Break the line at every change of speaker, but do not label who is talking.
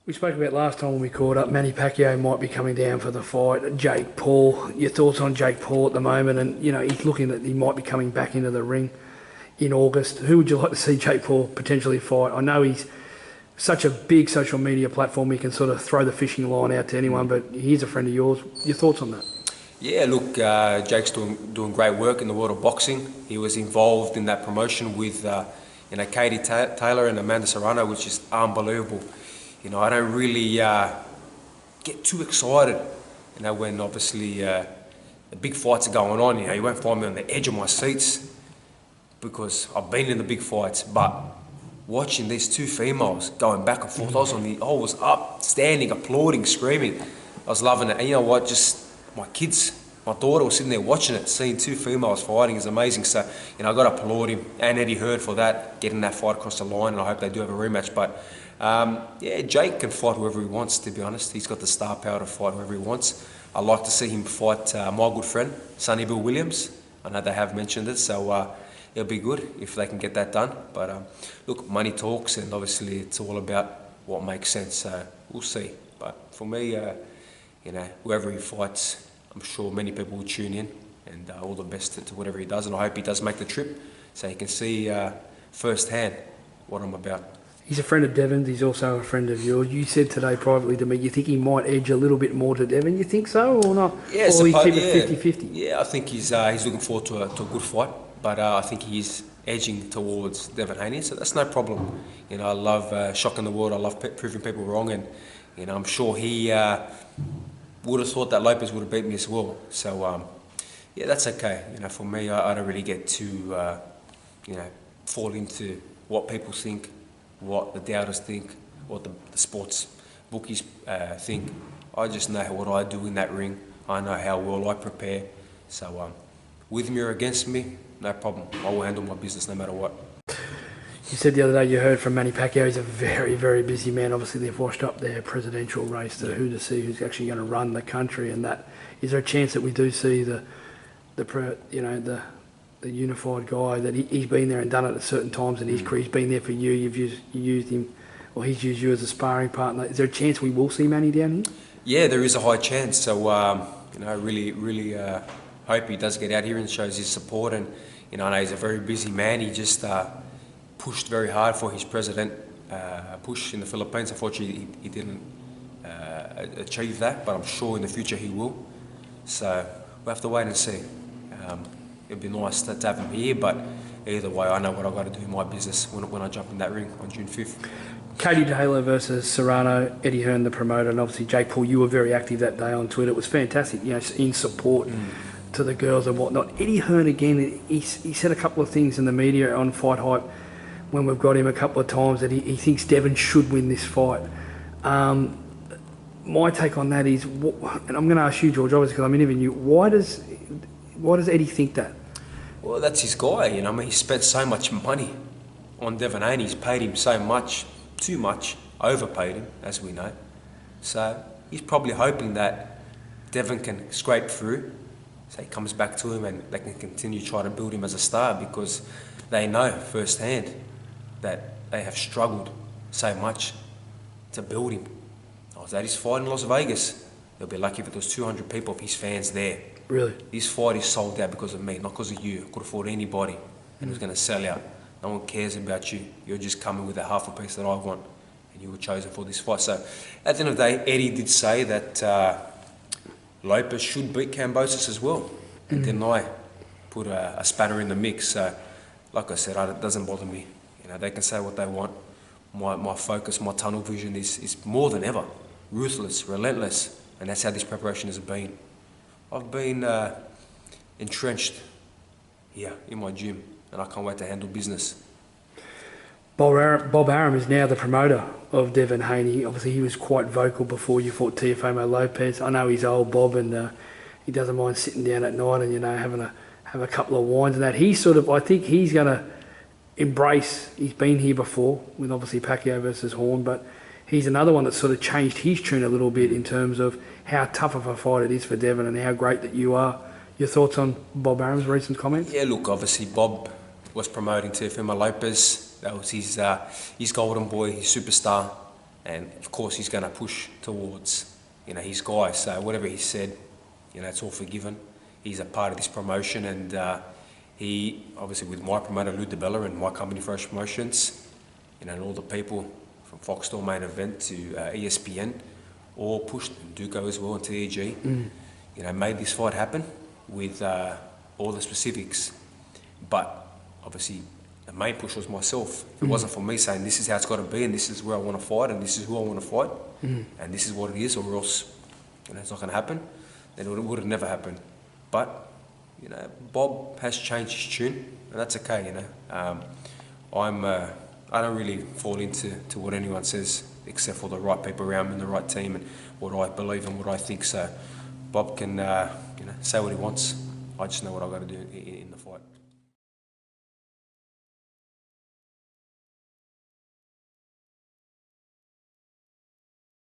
We spoke about last time when we caught up, Manny Pacquiao might be coming down for the fight. Jake Paul, your thoughts on Jake Paul at the moment? And, he's looking that he might be coming back into the ring in August. Who would you like to see Jake Paul potentially fight? I know he's such a big social media platform, he can sort of throw the fishing line out to anyone, but he's a friend of yours. Your thoughts on that?
Yeah, look, Jake's doing great work in the world of boxing. He was involved in that promotion with Katie Taylor and Amanda Serrano, which is unbelievable. I don't really get too excited, when obviously the big fights are going on. You won't find me on the edge of my seats because I've been in the big fights, but watching these two females going back and forth, I was up, standing, applauding, screaming. I was loving it. And you know what, just my daughter was sitting there watching it, seeing two females fighting is amazing. So, I got to applaud him and Eddie Hearn for that, getting that fight across the line, and I hope they do have a rematch. But Jake can fight whoever he wants, to be honest. He's got the star power to fight whoever he wants. I'd like to see him fight my good friend, Sonny Bill Williams. I know they have mentioned it, so it'll be good if they can get that done. But look, money talks, and obviously it's all about what makes sense. So we'll see. But for me, whoever he fights, I'm sure many people will tune in, and all the best to whatever he does. And I hope he does make the trip so he can see firsthand what I'm about.
He's a friend of Devin's, he's also a friend of yours. You said today privately to me you think he might edge a little bit more to Devin. You think so or not?
Yeah,
or he's keep it 50-50?
Yeah, I think he's looking forward to a good fight, but I think he's edging towards Devin Haney, so that's no problem. I love shocking the world, I love proving people wrong, and I'm sure he would have thought that Lopez would have beat me as well. So that's okay. For me, I don't really get too fall into what people think, what the doubters think, what the sports bookies think. I just know what I do in that ring. I know how well I prepare. So with me or against me, no problem. I will handle my business no matter what.
You said the other day you heard from Manny Pacquiao. He's a very, very busy man. Obviously, they've washed up their presidential race to see who's actually going to run the country. And that is there a chance that we do see the unified guy, that he's been there and done it at certain times in his career? He's been there for you. You used him, or he's used you as a sparring partner. Is there a chance we will see Manny down here?
Yeah, there is a high chance. So I really hope he does get out here and shows his support. And I know he's a very busy man. He just pushed very hard for his president push in the Philippines. Unfortunately, he didn't achieve that, but I'm sure in the future he will. So we'll have to wait and see. It'd be nice to have him here, but either way, I know what I've got to do in my business when I jump in that ring on June 5th.
Katie Taylor versus Serrano, Eddie Hearn the promoter, and obviously Jake Paul. You were very active that day on Twitter. It was fantastic, in support to the girls and whatnot. Eddie Hearn again, he said a couple of things in the media on FightHype when we've got him a couple of times that he thinks Devin should win this fight. My take on that is, and I'm going to ask you, George, obviously because I'm interviewing you, why does Eddie think that?
Well, that's his guy, he spent so much money on Devin Haney. He's paid him so much, too much, overpaid him, as we know. So he's probably hoping that Devin can scrape through, so he comes back to him and they can continue to try to build him as a star, because they know firsthand that they have struggled so much to build him. I was at his fight in Las Vegas. He'll be lucky if there was 200 people of his fans there.
Really?
This fight is sold out because of me, not because of you. I could afford anybody, and it was going to sell out. No one cares about you. You're just coming with a half a piece that I want, and you were chosen for this fight. So at the end of the day, Eddie did say that Lopez should beat Kambosos as well, and then I put a spanner in the mix. So like I said, it doesn't bother me. They can say what they want. My focus, my tunnel vision is more than ever ruthless, relentless, and that's how this preparation has been. I've been entrenched here in my gym, and I can't wait to handle business.
Bob Arum is now the promoter of Devin Haney. Obviously, he was quite vocal before you fought Teofimo Lopez. I know he's old, Bob, and he doesn't mind sitting down at night and have a couple of wines and that. I think he's going to embrace. He's been here before with obviously Pacquiao versus Horn, but he's another one that's sort of changed his tune a little bit in terms of how tough of a fight it is for Devin and how great that you are. Your thoughts on Bob Arum's recent comments?
Yeah, look, obviously Bob was promoting Teofimo Lopez. That was his golden boy, his superstar. and of course he's going to push towards, you know, his guy. So whatever he said, you know, it's all forgiven. He's a part of this promotion, and he, obviously with my promoter Lou DeBella and my company Fresh Promotions, you know, and all the people from Foxtel Main Event to ESPN, all pushed, and Duco as well, and TEG, you know, made this fight happen with all the specifics. But obviously the main push was myself. If it wasn't for me saying this is how it's got to be, and this is where I want to fight, and this is who I want to fight, and this is what it is, or else, you know, it's not going to happen, then it would have never happened. But, you know, Bob has changed his tune, and that's okay, you know. I don't really fall into what anyone says, except for the right people around me and the right team and what I believe and what I think. So Bob can, you know, say what he wants. I just know what I've got to do in the fight.